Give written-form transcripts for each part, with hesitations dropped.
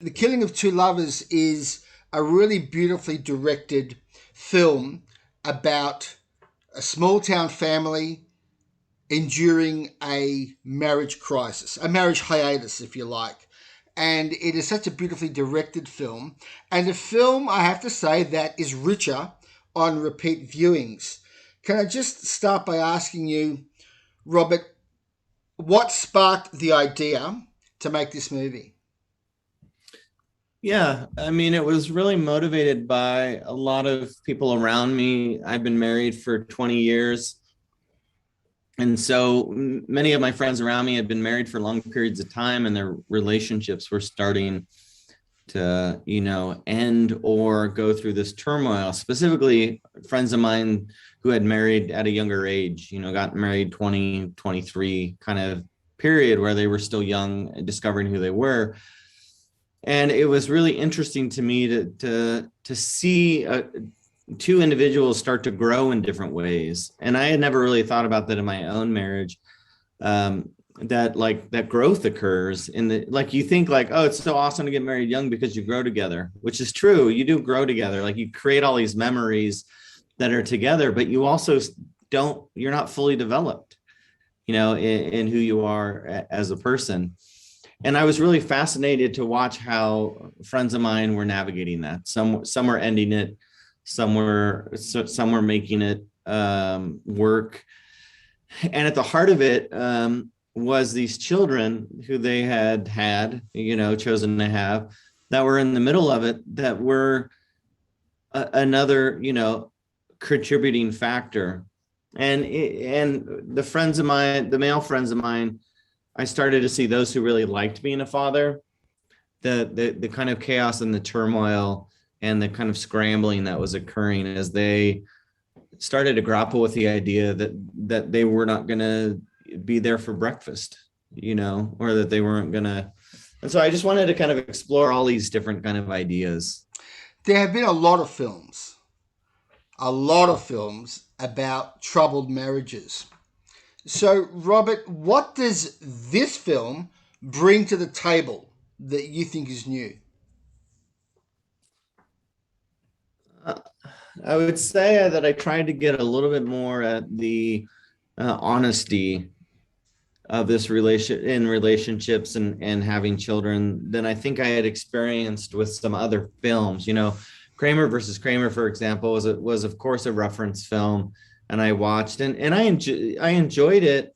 The Killing of Two Lovers is a really beautifully directed film about a small town family enduring a marriage crisis, a marriage hiatus, if you like. And it is such a beautifully directed film, and a film, I have to say, that is richer on repeat viewings. Can I just start by asking you, Robert, what sparked the idea to make this movie? Yeah, I mean, it was really motivated by a lot of people around me. I've been married for 20 years. And so many of my friends around me had been married for long periods of time, and their relationships were starting to, end or go through this turmoil. Specifically, friends of mine who had married at a younger age, got married 20, 23 kind of period where they were still young and discovering who they were. And it was really interesting to me to see two individuals start to grow in different ways. And I had never really thought about that in my own marriage. That like that growth occurs in the, like, you think like, oh, it's so awesome to get married young because you grow together, which is true. You do grow together. Like, you create all these memories that are together, but you also you're not fully developed, in who you are as a person. And I was really fascinated to watch how friends of mine were navigating that. Some were ending it, some were making it work. And at the heart of it was these children who they had, chosen to have, that were in the middle of it, that were another, contributing factor. And the friends of mine, the male friends of mine, I started to see those who really liked being a father, the kind of chaos and the turmoil and the kind of scrambling that was occurring as they started to grapple with the idea that they were not going to be there for breakfast, or that they weren't going to. And so I just wanted to kind of explore all these different kind of ideas. There have been a lot of films about troubled marriages. So, Robert, what does this film bring to the table that you think is new? Uh, I would say that I tried to get a little bit more at the honesty of this relationships and having children than I think I had experienced with some other films. Kramer versus Kramer, for example, was of course a reference film, and I watched and I enjoyed it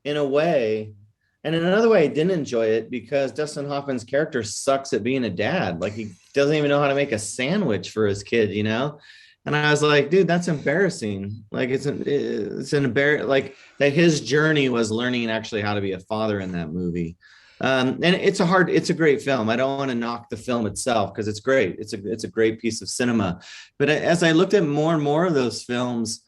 in a way. And in another way, I didn't enjoy it because Dustin Hoffman's character sucks at being a dad. Like, he doesn't even know how to make a sandwich for his kid. And I was like, dude, that's embarrassing. Like, it's an embarrassing, like, that his journey was learning actually how to be a father in that movie. And it's a great film. I don't want to knock the film itself because it's great. It's a great piece of cinema. But as I looked at more and more of those films,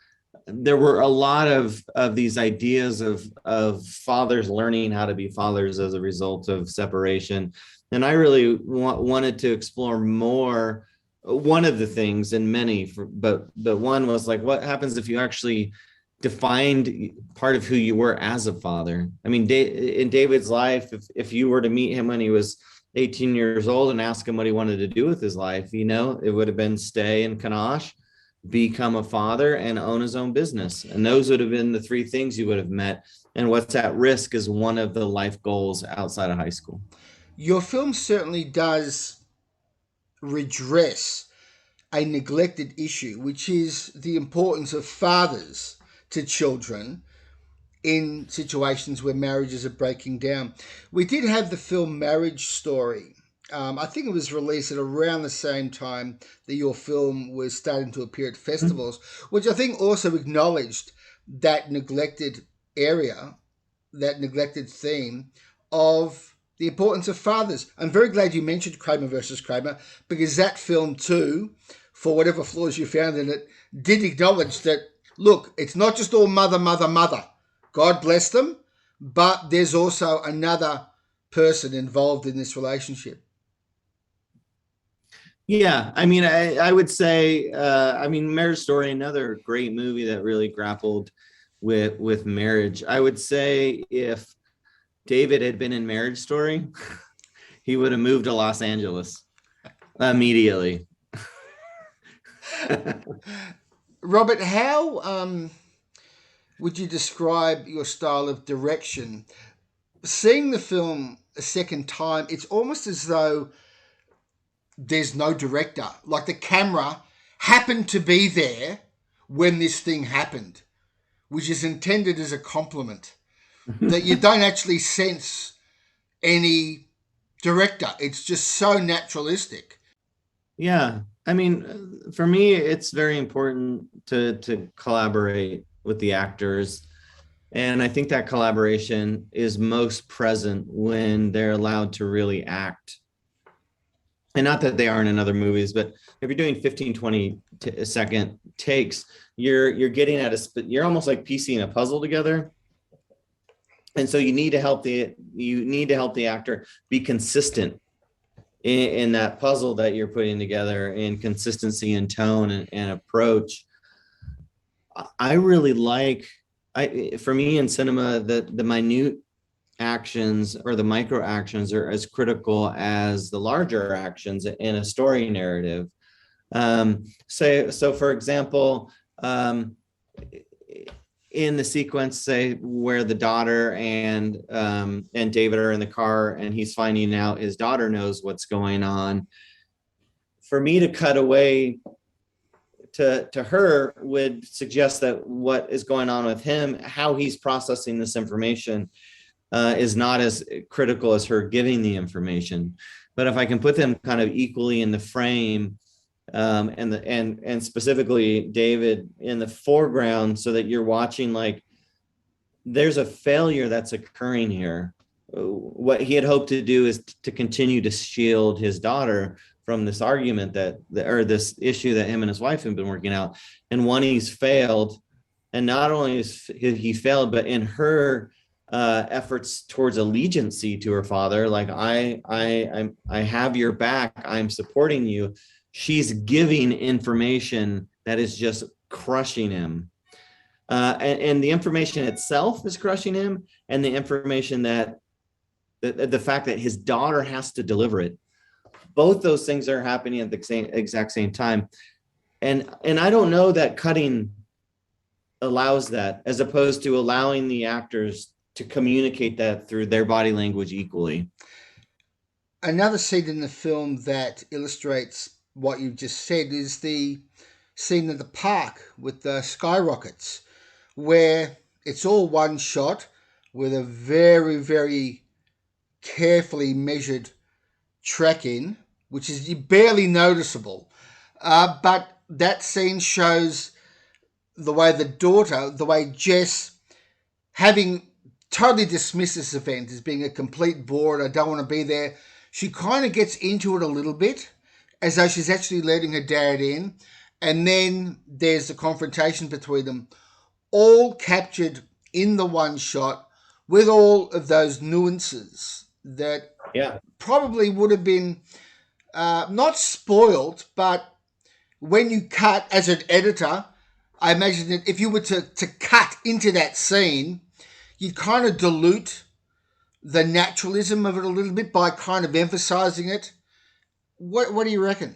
there were a lot of these ideas of fathers learning how to be fathers as a result of separation. And I really wanted to explore more. One of the things, and many, but one was like, what happens if you actually defined part of who you were as a father? I mean, in David's life, if you were to meet him when he was 18 years old and ask him what he wanted to do with his life, it would have been stay in Kanosh, become a father, and own his own business. And those would have been the three things you would have met. And what's at risk is one of the life goals outside of high school. Your film certainly does redress a neglected issue, which is the importance of fathers to children in situations where marriages are breaking down. We did have the film Marriage Story. I think it was released at around the same time that your film was starting to appear at festivals, which I think also acknowledged that neglected area, that neglected theme of the importance of fathers. I'm very glad you mentioned Kramer versus Kramer because that film too, for whatever flaws you found in it, did acknowledge that, look, it's not just all mother, mother, mother. God bless them, but there's also another person involved in this relationship. Yeah, I mean, I would say, Marriage Story, another great movie that really grappled with marriage. I would say if David had been in Marriage Story, he would have moved to Los Angeles immediately. Robert, how would you describe your style of direction? Seeing the film a second time, it's almost as though there's no director. Like the camera happened to be there when this thing happened, which is intended as a compliment. That you don't actually sense any director. It's just so naturalistic. Yeah. I mean, for me, it's very important to collaborate with the actors. And I think that collaboration is most present when they're allowed to really act. And not that they aren't in other movies, but if you're doing 15, 20-second takes, you're getting at you're almost like piecing a puzzle together. And so you need to help the actor be consistent in that puzzle that you're putting together, in consistency in tone and approach. I really like, for me in cinema, the minute actions or the micro actions are as critical as the larger actions in a story narrative. So for example, in the sequence, say, where the daughter and David are in the car and he's finding out his daughter knows what's going on, for me to cut away to her would suggest that what is going on with him, how he's processing this information, is not as critical as her giving the information. But if I can put them kind of equally in the frame, and specifically David in the foreground, so that you're watching, like, there's a failure that's occurring here. What he had hoped to do is to continue to shield his daughter from this argument or this issue that him and his wife have been working out. And one, he's failed. And not only is he failed, but in her efforts towards allegiancy to her father, like, I have your back, I'm supporting you, she's giving information that is just crushing him. And the information itself is crushing him, and the information that the fact that his daughter has to deliver it, both those things are happening at the exact same time. And I don't know that cutting allows that, as opposed to allowing the actors to communicate that through their body language equally. Another scene in the film that illustrates what you've just said is the scene at the park with the skyrockets, where it's all one shot with a very, very carefully measured track-in, which is barely noticeable. But that scene shows the way Jess, having totally dismissed this event as being a complete bore and I don't want to be there, she kind of gets into it a little bit, as though she's actually letting her dad in. And then there's the confrontation between them, all captured in the one shot with all of those nuances that probably would have been not spoiled, but when you cut as an editor, I imagine that if you were to cut into that scene, you'd kind of dilute the naturalism of it a little bit by kind of emphasizing it. What do you reckon?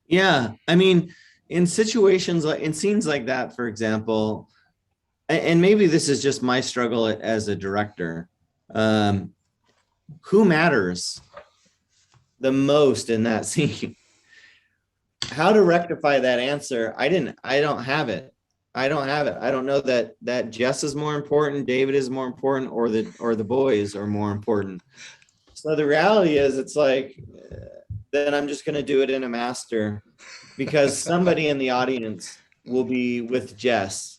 Yeah, I mean, in situations like in scenes like that, for example, and maybe this is just my struggle as a director, who matters the most in that scene? How to rectify that answer? I don't have it. I don't know that Jess is more important, David is more important, or the boys are more important. So the reality is, it's like, then I'm just going to do it in a master, because somebody in the audience will be with Jess,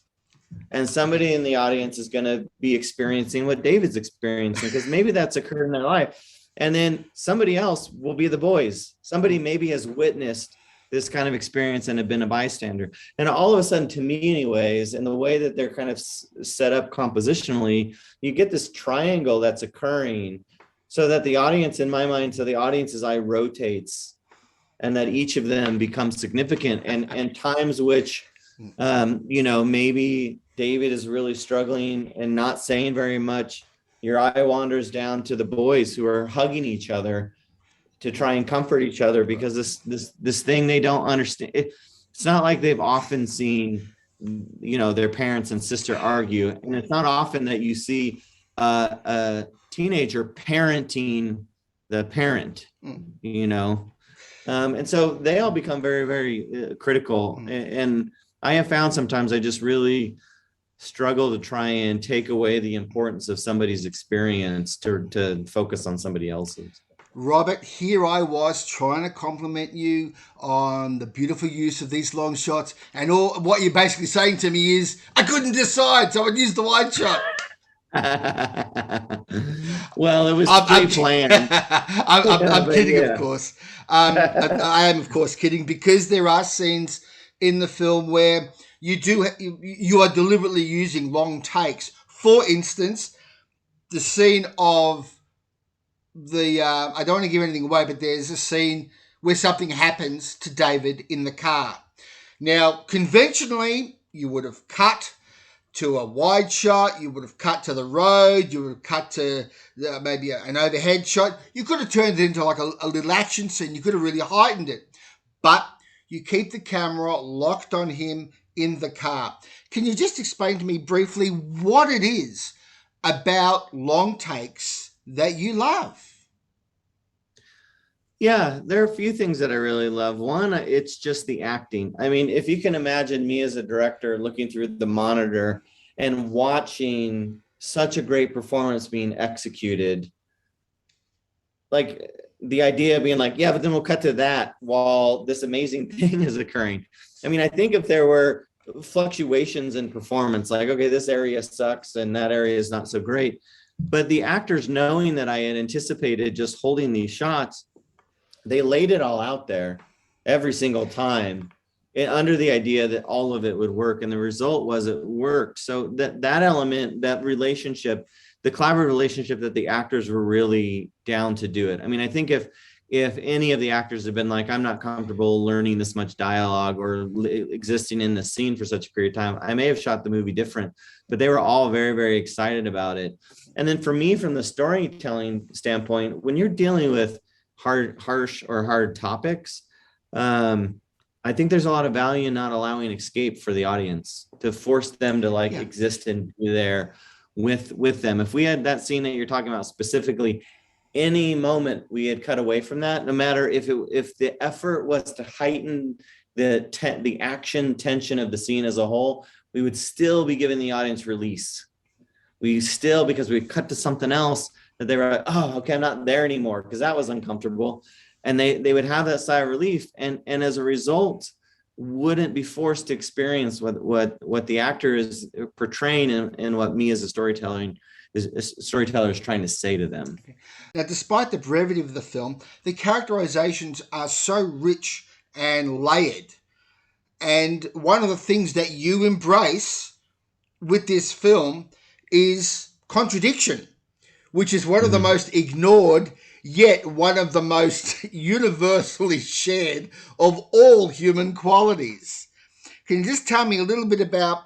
and somebody in the audience is going to be experiencing what David's experiencing, because maybe that's occurred in their life. And then somebody else will be the boys. Somebody maybe has witnessed this kind of experience and have been a bystander. And all of a sudden, to me anyways, in the way that they're kind of set up compositionally, you get this triangle that's occurring, so that the audience, in my mind, so the audience's eye rotates, and that each of them becomes significant. And times which, maybe David is really struggling and not saying very much, your eye wanders down to the boys who are hugging each other to try and comfort each other, because this thing they don't understand. It's not like they've often seen, their parents and sister argue, and it's not often that you see a teenager parenting the parent, and so they all become very, very critical. And I have found sometimes I just really struggle to try and take away the importance of somebody's experience to focus on somebody else's. Robert, here I was trying to compliment you on the beautiful use of these long shots, and all what you're basically saying to me is I couldn't decide, so I'd use the wide shot. Well, it was pre-planned. I'm kidding, yeah. Of course. I am, of course, kidding, because there are scenes in the film where you are deliberately using long takes. For instance, the scene of I don't want to give anything away, but there's a scene where something happens to David in the car. Now, conventionally, you would have cut to a wide shot, you would have cut to the road, you would have cut to maybe an overhead shot. You could have turned it into like a little action scene. You could have really heightened it. But you keep the camera locked on him in the car. Can you just explain to me briefly what it is about long takes that you love? Yeah, there are a few things that I really love. One, it's just the acting. I mean, if you can imagine me as a director looking through the monitor and watching such a great performance being executed, like the idea of being like, yeah, but then we'll cut to that while this amazing thing is occurring. I mean, I think if there were fluctuations in performance, like, okay, this area sucks and that area is not so great, but the actors knowing that I had anticipated just holding these shots, they laid it all out there every single time under the idea that all of it would work. And the result was it worked. So that element, that relationship, the collaborative relationship, that the actors were really down to do it. I mean, I think if any of the actors had been like, I'm not comfortable learning this much dialogue or existing in the scene for such a period of time, I may have shot the movie different, but they were all very, very excited about it. And then for me, from the storytelling standpoint, when you're dealing with harsh or hard topics, I think there's a lot of value in not allowing escape for the audience, to force them to exist and be there with them. If we had that scene that you're talking about specifically, any moment we had cut away from that, no matter if the effort was to heighten the action tension of the scene as a whole, we would still be giving the audience release. Because we cut to something else, that they were like, oh, okay, I'm not there anymore, because that was uncomfortable. And they would have that sigh of relief, and as a result, wouldn't be forced to experience what the actor is portraying and what me as a storyteller is trying to say to them. Now, despite the brevity of the film, the characterizations are so rich and layered. And one of the things that you embrace with this film is contradiction, which is one of the most ignored, yet one of the most universally shared of all human qualities. Can you just tell me a little bit about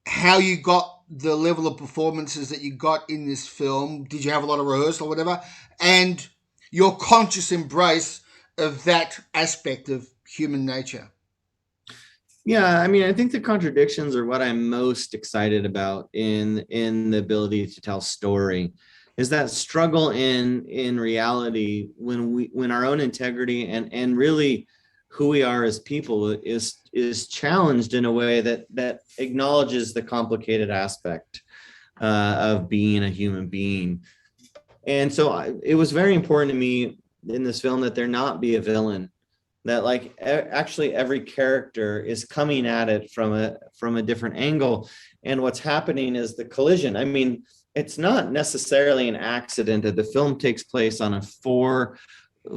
how you got the level of performances that you got in this film? Did you have a lot of rehearsal or whatever? And your conscious embrace of that aspect of human nature? Yeah, I mean, I think the contradictions are what I'm most excited about in the ability to tell story. Is that struggle in reality when our own integrity and really who we are as people is challenged in a way that acknowledges the complicated aspect of being a human being. And so it was very important to me in this film that there not be a villain, that actually every character is coming at it from a different angle. And what's happening is the collision. I mean, it's not necessarily an accident that the film takes place on a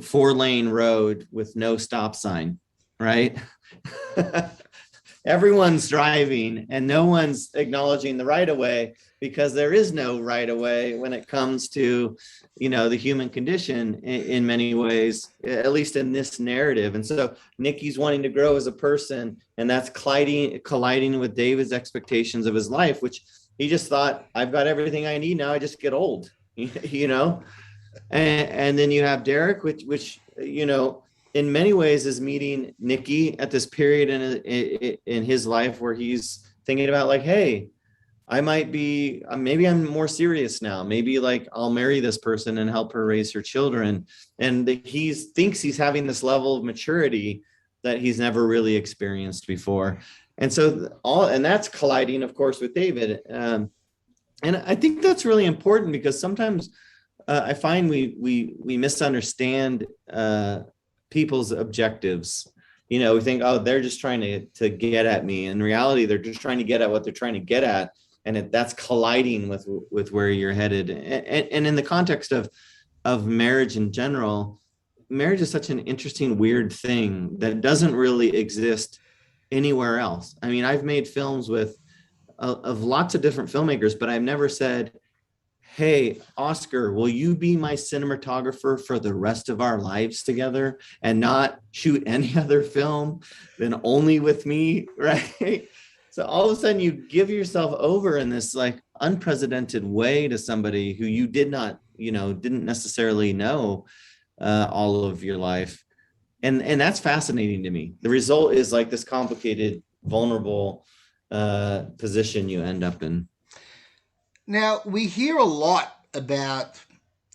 four-lane road with no stop sign, right? Everyone's driving and no one's acknowledging the right of way, because there is no right of way when it comes to, the human condition in many ways, at least in this narrative. And so Nikki's wanting to grow as a person, and that's colliding with David's expectations of his life, which he just thought, I've got everything I need now, I just get old. You know. And then you have Derek, which in many ways is meeting Nikki at this period in his life where he's thinking about like, hey, I might be, maybe I'm more serious now. Maybe like I'll marry this person and help her raise her children. And he thinks he's having this level of maturity that he's never really experienced before. And so and that's colliding, of course, with David. And I think that's really important because sometimes I find we misunderstand people's objectives. We think, oh, they're just trying to get at me. In reality, they're just trying to get at what they're trying to get at, and that's colliding with where you're headed. And in the context of marriage in general, marriage is such an interesting, weird thing that doesn't really exist anywhere else. I mean, I've made films with of lots of different filmmakers, but I've never said, hey, Oscar, will you be my cinematographer for the rest of our lives together and not shoot any other film than only with me, right? So all of a sudden you give yourself over in this like unprecedented way to somebody who you didn't necessarily know all of your life. And that's fascinating to me. The result is like this complicated, vulnerable position you end up in. Now, we hear a lot about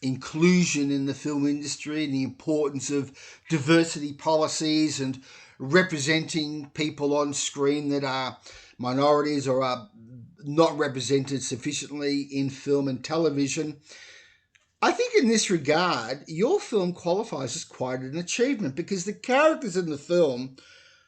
inclusion in the film industry and the importance of diversity policies and representing people on screen that are minorities or are not represented sufficiently in film and television. I think in this regard, your film qualifies as quite an achievement because the characters in the film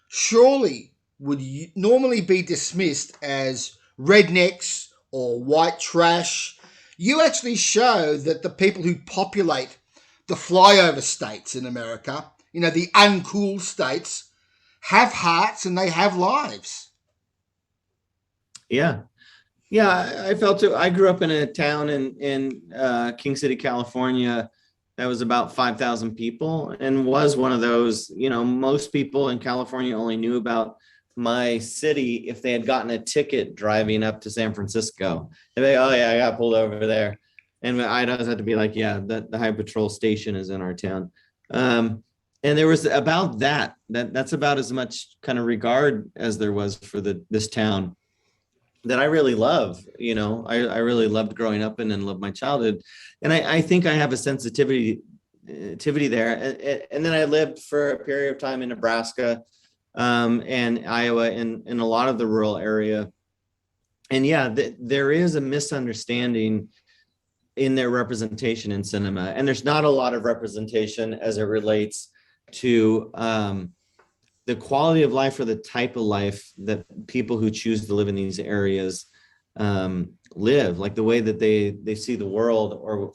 surely would normally be dismissed as rednecks or white trash. You actually show that the people who populate the flyover states in America, the uncool states, have hearts and they have lives. Yeah. Yeah, I felt it. I grew up in a town in King City, California, that was about 5,000 people and was one of those, most people in California only knew about my city if they had gotten a ticket driving up to San Francisco. They'd be like, oh yeah, I got pulled over there. And I'd always have to be like, yeah, the high patrol station is in our town. And there was about that's about as much kind of regard as there was for this town that I really love. I really loved growing up in and loved my childhood. And I think I have a sensitivity there. And then I lived for a period of time in Nebraska and Iowa in a lot of the rural area. And yeah, there is a misunderstanding in their representation in cinema. And there's not a lot of representation as it relates to the quality of life or the type of life that people who choose to live in these areas live, like the way that they see the world or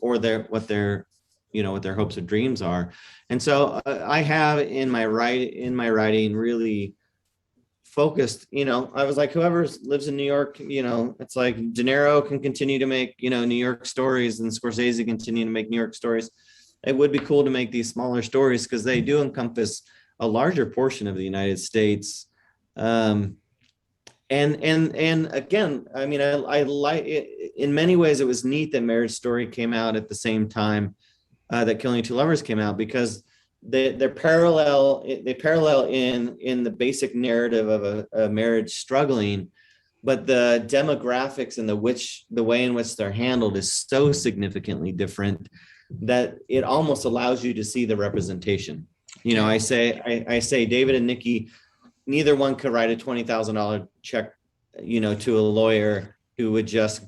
what their hopes or dreams are. And so I have in my writing really focused, I was like, whoever lives in New York, it's like De Niro can continue to make, New York stories and Scorsese continue to make New York stories. It would be cool to make these smaller stories because they do encompass a larger portion of the United States. And again, I mean, I like it. In many ways, it was neat that Marriage Story came out at the same time that Killing Two Lovers came out, because they parallel in the basic narrative of a marriage struggling, but the demographics and the way in which they're handled is so significantly different that it almost allows you to see the representation. I say David and Nikki, neither one could write a $20,000 check, to a lawyer who would just,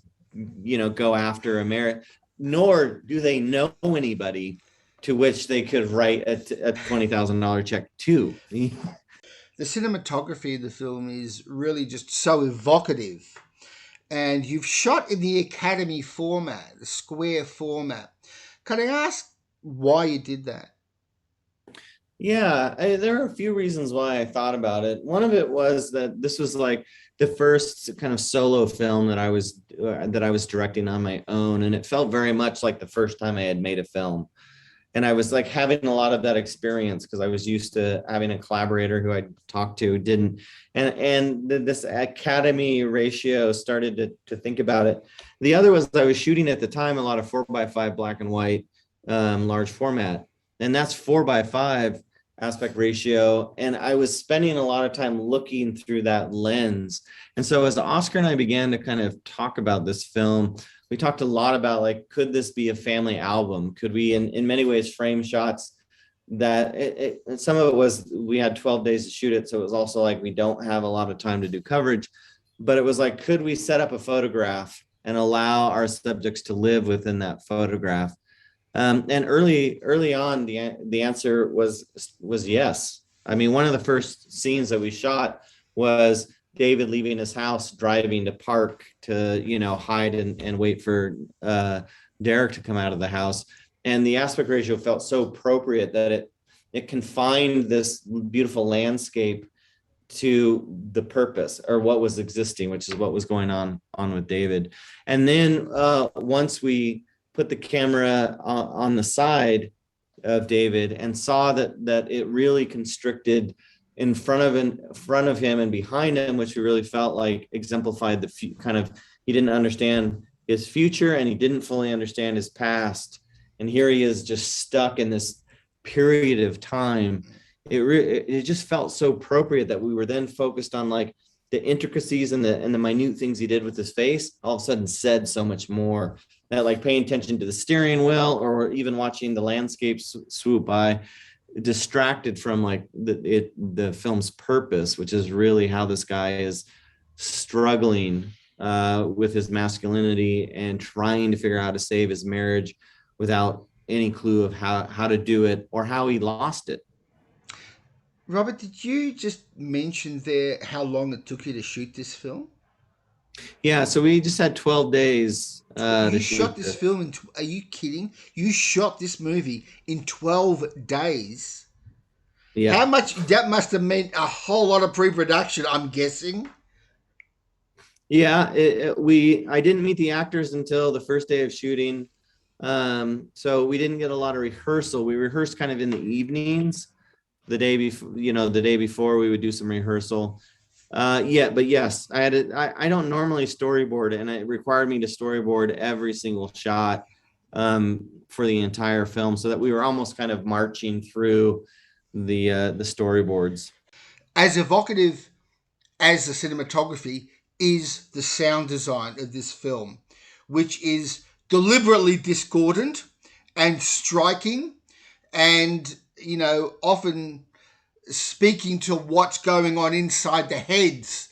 go after a marriage, nor do they know anybody to which they could write a $20,000 check to. The cinematography of the film is really just so evocative. And you've shot in the Academy format, the square format. Can I ask why you did that? Yeah, there are a few reasons why I thought about it. One of it was that this was like the first kind of solo film that I was directing on my own, and it felt very much like the first time I had made a film. And I was like having a lot of that experience because I was used to having a collaborator who I'd talk to didn't. And this academy ratio started to think about it. The other was I was shooting at the time a lot of 4:5 black and white, large format. And that's 4:5 aspect ratio. And I was spending a lot of time looking through that lens. And so as Oscar and I began to kind of talk about this film, we talked a lot about like, could this be a family album? Could we, in many ways, frame shots that some of it was, we had 12 days to shoot it. So it was also like, we don't have a lot of time to do coverage, but it was like, could we set up a photograph and allow our subjects to live within that photograph? And early on, the answer was yes. I mean, one of the first scenes that we shot was David leaving his house, driving to park to, hide and wait for Derek to come out of the house. And the aspect ratio felt so appropriate that it confined this beautiful landscape to the purpose or what was existing, which is what was going on with David. And then once we put the camera on the side of David and saw that it really constricted in front of him and behind him, which we really felt like exemplified the kind of, he didn't understand his future and he didn't fully understand his past. And here he is just stuck in this period of time. It just felt so appropriate that we were then focused on like the intricacies and the minute things he did with his face, all of a sudden said so much more. That like paying attention to the steering wheel or even watching the landscape swoop by distracted from like the film's purpose, which is really how this guy is struggling with his masculinity and trying to figure out how to save his marriage without any clue of how to do it or how he lost it. Robert, did you just mention there how long it took you to shoot this film? Yeah, so we just had 12 days You to shot shoot this it. film in, are you kidding? You shot this movie in 12 days. Yeah. How much, that must have meant a whole lot of pre-production, I'm guessing. Yeah, I didn't meet the actors until the first day of shooting. So we didn't get a lot of rehearsal. We rehearsed kind of in the evenings, the day before, the day before we would do some rehearsal. But yes, I don't normally storyboard, and it required me to storyboard every single shot for the entire film, so that we were almost kind of marching through the storyboards. As evocative as the cinematography is the sound design of this film, which is deliberately discordant and striking and, often speaking to what's going on inside the heads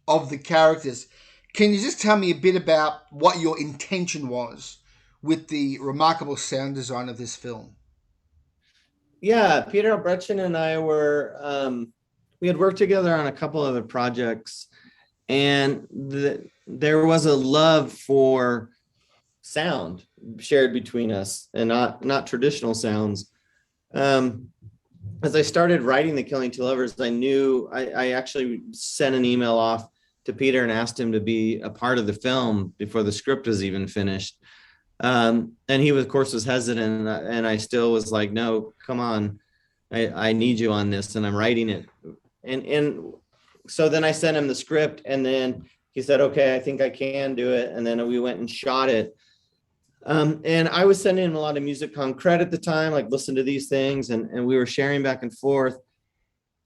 of the characters. Can you just tell me a bit about what your intention was with the remarkable sound design of this film? Yeah, Peter Albrechtsen and I we had worked together on a couple other projects, and there was a love for sound shared between us, and not traditional sounds. Um, as I started writing The Killing Two Lovers, I knew I actually sent an email off to Peter and asked him to be a part of the film before the script was even finished. And he, of course, was hesitant, and I still was like, no, come on, I need you on this, and I'm writing it. And so then I sent him the script, and then he said, okay, I think I can do it. And then we went and shot it. And I was sending him a lot of music on credit at the time, like listen to these things, and we were sharing back and forth.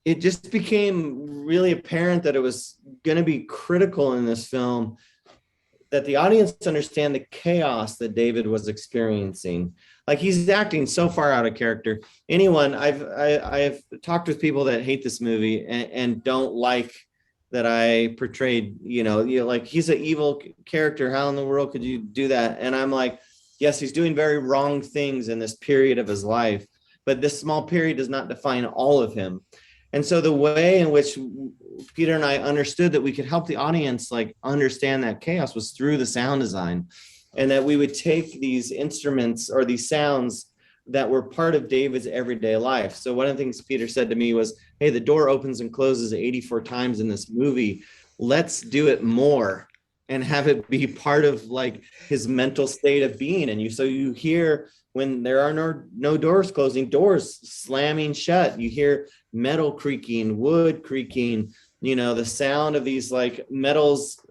It just became really apparent that it was going to be critical in this film that the audience understand the chaos that David was experiencing. Like, he's acting so far out of character. I've talked with people that hate this movie and don't like that I portrayed, like, he's an evil character. How in the world could you do that? And I'm like, yes, he's doing very wrong things in this period of his life, but this small period does not define all of him. And so the way in which Peter and I understood that we could help the audience like understand that chaos was through the sound design, and that we would take these instruments or these sounds that were part of David's everyday life. So one of the things Peter said to me was, hey, the door opens and closes 84 times in this movie. Let's do it more. and have it be part of like his mental state of being. And so you hear when there are no doors closing, doors slamming shut. You hear metal creaking, wood creaking, the sound of these like metals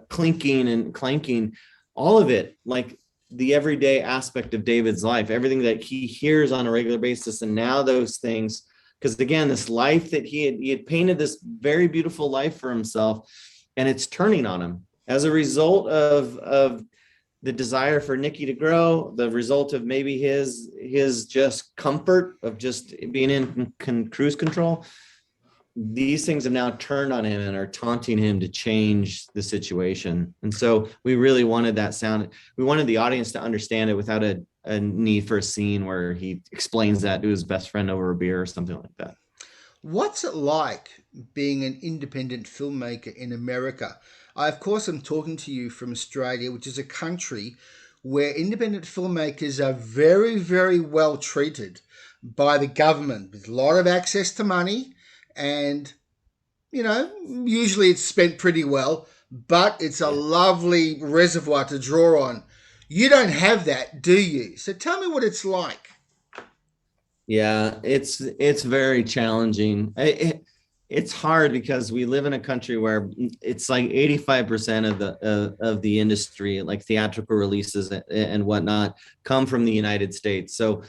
clinking and clanking, all of it, like the everyday aspect of David's life, everything that he hears on a regular basis. And now those things, because again, this life that he had painted this very beautiful life for himself, and it's turning on him as a result of the desire for Nikki to grow, the result of maybe his just comfort of just being in cruise control. These things have now turned on him and are taunting him to change the situation. And so we really wanted that sound. We wanted the audience to understand it without a need for a scene where he explains that to his best friend over a beer or something like that. What's it like being an independent filmmaker in America? I, of course, am talking to you from Australia, which is a country where independent filmmakers are very, very well treated by the government with a lot of access to money. And, usually it's spent pretty well, but it's a lovely reservoir to draw on. You don't have that, do you? So tell me what it's like. Yeah, it's very challenging. It's hard because we live in a country where it's like 85% of the industry, like theatrical releases and whatnot, come from the United States. So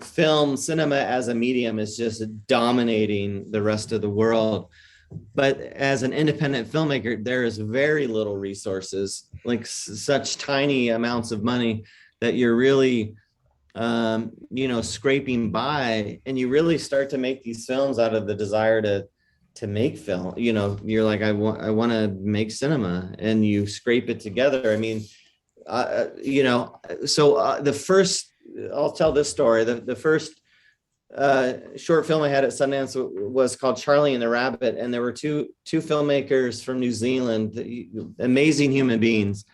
film, cinema as a medium is just dominating the rest of the world. But as an independent filmmaker, there is very little resources, like such tiny amounts of money that you're really scraping by, and you really start to make these films out of the desire to make film. You're like, I want to make cinema, and you scrape it together. I mean, the first, I'll tell this story. The first short film I had at Sundance was called Charlie and the Rabbit, and there were two filmmakers from New Zealand, amazing human beings.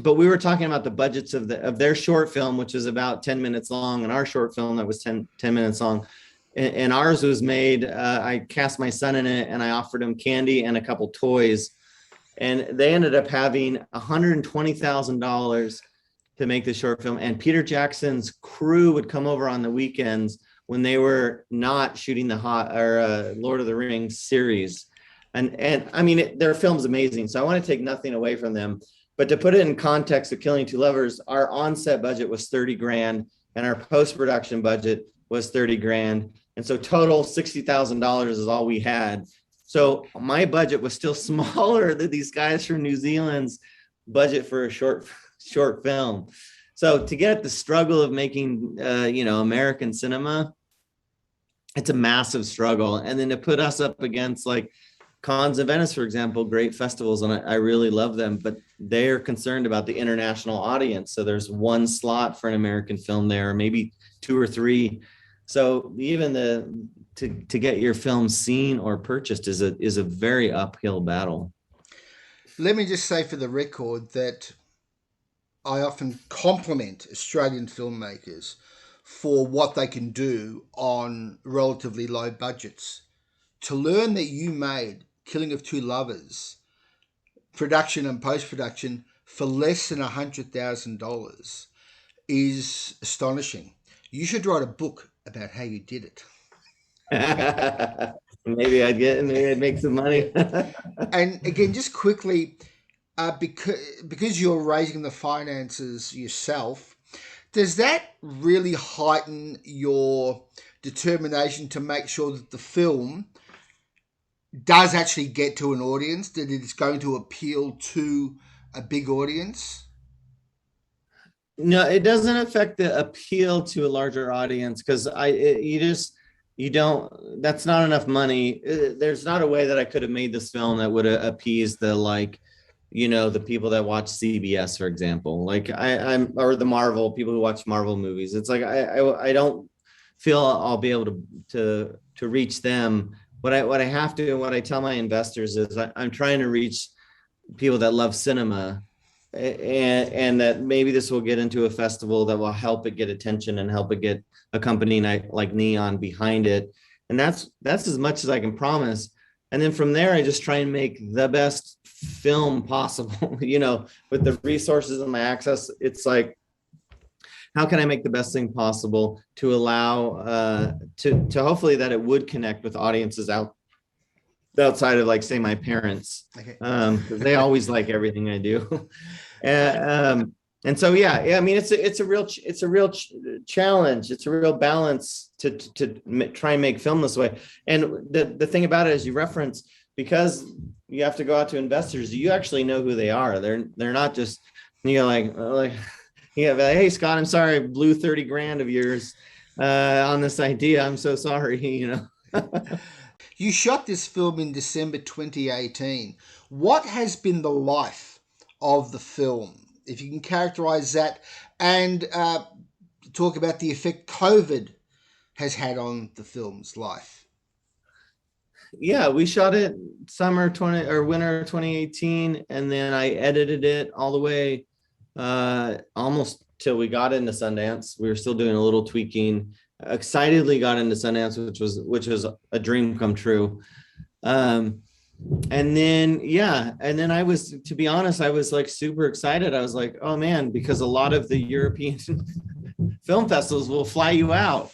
But we were talking about the budgets of their short film, which is about 10 minutes long, and our short film that was 10 minutes long. And ours was made, I cast my son in it, and I offered him candy and a couple toys. And they ended up having $120,000 to make the short film. And Peter Jackson's crew would come over on the weekends when they were not shooting the Lord of the Rings series. And I mean, their film's amazing. So I want to take nothing away from them. But to put it in context of Killing Two Lovers, our on-set budget was 30 grand and our post-production budget was 30 grand. And so total $60,000 is all we had. So my budget was still smaller than these guys from New Zealand's budget for a short film. So to get at the struggle of making, American cinema, it's a massive struggle. And then to put us up against like Cannes and Venice, for example, great festivals, and I really love them, but they're concerned about the international audience. So there's one slot for an American film there, maybe two or three. So even to get your film seen or purchased is a very uphill battle. Let me just say for the record that I often compliment Australian filmmakers for what they can do on relatively low budgets. To learn that you made Killing of Two Lovers, production and post-production, for less than $100,000 is astonishing. You should write a book about how you did it. Maybe I'd make some money. And again, just quickly, because you're raising the finances yourself, does that really heighten your determination to make sure that the film does actually get to an audience, that it's going to appeal to a big audience? No, it doesn't affect the appeal to a larger audience because you don't, that's not enough money. There's not a way that I could have made this film that would appease the people that watch CBS, for example, like or the Marvel people who watch Marvel movies. It's like, I don't feel I'll be able to reach them. What I have to, and what I tell my investors is I'm trying to reach people that love cinema, and that maybe this will get into a festival that will help it get attention and help it get a company like Neon behind it. And that's as much as I can promise. And then from there, I just try and make the best film possible, with the resources and my access. It's like, how can I make the best thing possible to allow to hopefully that it would connect with audiences outside of, like, say, my parents, Okay. because they always like everything I do. And so, yeah, I mean, it's a real challenge. It's a real balance to try and make film this way. And the thing about it is, you reference, because you have to go out to investors, you actually know who they are. They're not just, like, yeah, hey, Scott, I'm sorry, I blew 30 grand of yours on this idea. I'm so sorry, You shot this film in December 2018. What has been the life of the film? If you can characterize that, and talk about the effect COVID has had on the film's life. Yeah, we shot it winter 2018, and then I edited it all the way almost till we got into Sundance. We were still doing a little tweaking. Excitedly got into Sundance, which was a dream come true. And then I was, to be honest, I was like super excited. I was like, oh man, because a lot of the European film festivals will fly you out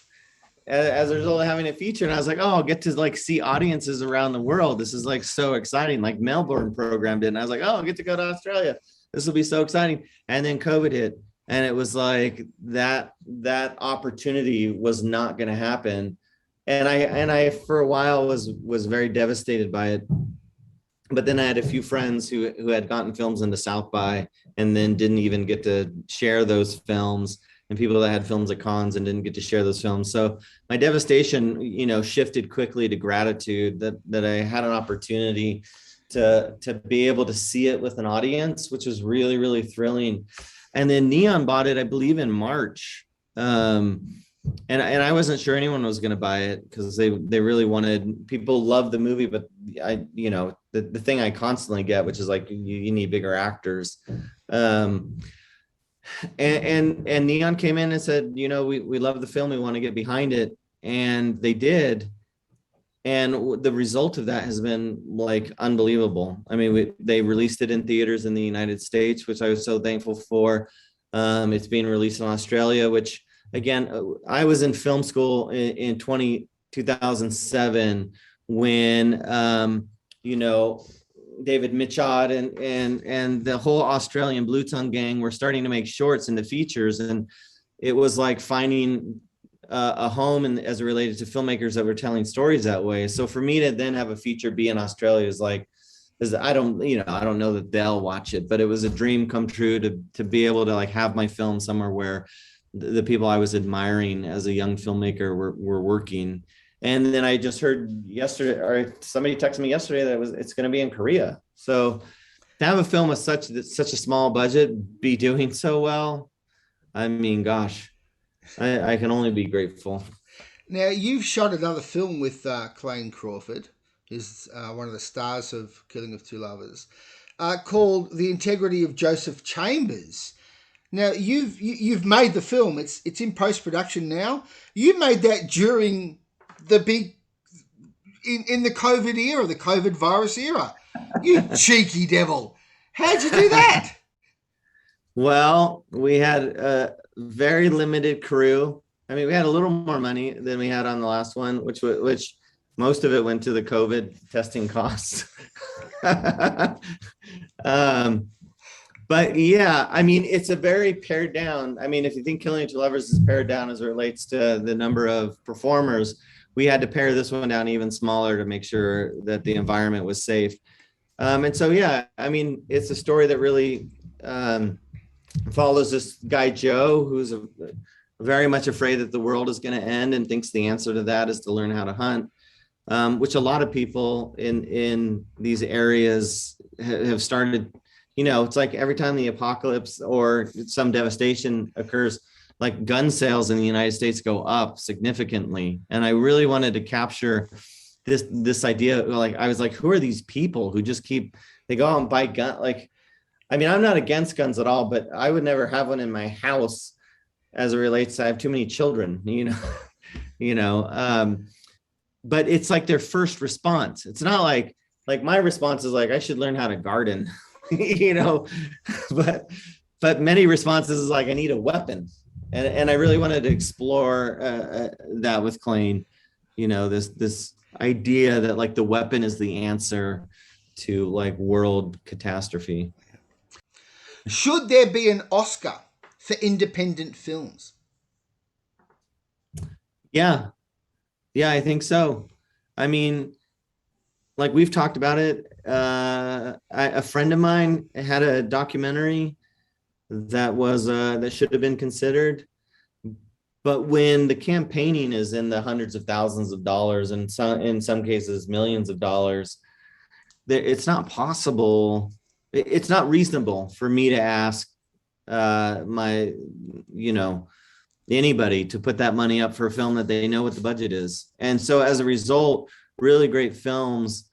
as a result of having a feature. And I was like, oh, I'll get to like see audiences around the world. This is like so exciting. Like Melbourne programmed it. And I was like, oh, I'll get to go to Australia. This will be so exciting. And then COVID hit. And it was like that opportunity was not going to happen. And I for a while was very devastated by it. But then I had a few friends who had gotten films into South by and then didn't even get to share those films, and people that had films at cons and didn't get to share those films. So my devastation, shifted quickly to gratitude that I had an opportunity to be able to see it with an audience, which was really, really thrilling. And then Neon bought it, I believe, in March. And I wasn't sure anyone was going to buy it, because they really wanted, people love the movie, but the thing I constantly get, which is like, you need bigger actors. And Neon came in and said, we love the film, we want to get behind it. And they did. And the result of that has been like unbelievable. I mean, they released it in theaters in the United States, which I was so thankful for. It's being released in Australia, which, again, I was in film school in 2007 when, David Mitchod and the whole Australian Blue Tongue gang were starting to make shorts into features. And it was like finding a home as it related to filmmakers that were telling stories that way. So for me to then have a feature be in Australia I don't know that they'll watch it, but it was a dream come true to be able to like have my film somewhere where the people I was admiring as a young filmmaker were working. And then I just heard yesterday, or somebody texted me yesterday, that it's going to be in Korea. So to have a film with such a small budget be doing so well, I mean, gosh, I can only be grateful. Now, you've shot another film with Clayne Crawford, who's one of the stars of Killing of Two Lovers, called The Integrity of Joseph Chambers. Now, you've made the film. It's in post-production now. You made that during the big, in the COVID era, the COVID virus era. You cheeky devil. How'd you do that? Well, we had a very limited crew. I mean, we had a little more money than we had on the last one, which most of it went to the COVID testing costs. But yeah, I mean, it's a very pared down. I mean, if you think Killing of Two Lovers is pared down as it relates to the number of performers, we had to pare this one down even smaller to make sure that the environment was safe. And so, yeah, I mean, it's a story that really follows this guy, Joe, who's very much afraid that the world is going to end and thinks the answer to that is to learn how to hunt, which a lot of people in these areas have started. It's like every time the apocalypse or some devastation occurs, like gun sales in the United States go up significantly. And I really wanted to capture this idea. Like, I was like, who are these people who just they go out and buy gun? Like, I mean, I'm not against guns at all, but I would never have one in my house as it relates to, I have too many children, but it's like their first response. It's not like my response is like, I should learn how to garden, you know, but many responses is like, I need a weapon. And I really wanted to explore that with Klain, you know, this idea that like the weapon is the answer to like world catastrophe. Should there be an Oscar for independent films? Yeah, yeah, I think so. I mean, like we've talked about it. A friend of mine had a documentary that should have been considered, but when the campaigning is in the hundreds of thousands of dollars and in some cases millions of dollars, it's not possible. It's not reasonable for me to ask my, you know, anybody to put that money up for a film that they know what the budget is. And so as a result, really great films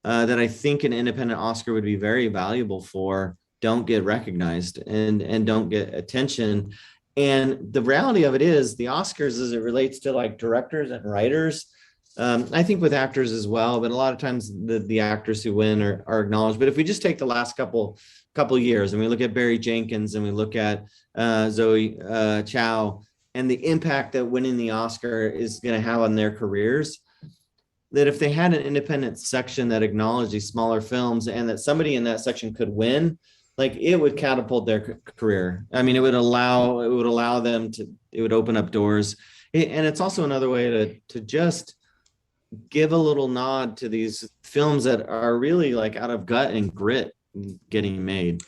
that I think an independent Oscar would be very valuable for don't get recognized and don't get attention. And the reality of it is the Oscars, as it relates to like directors and writers, I think with actors as well, but a lot of times the actors who win are acknowledged. But if we just take the last couple years and we look at Barry Jenkins and we look at Zoe Chow and the impact that winning the Oscar is going to have on their careers, that if they had an independent section that acknowledged these smaller films and that somebody in that section could win, like it would catapult their career. I mean, it would allow them to, it would open up doors. And it's also another way to just give a little nod to these films that are really like out of gut and grit getting made.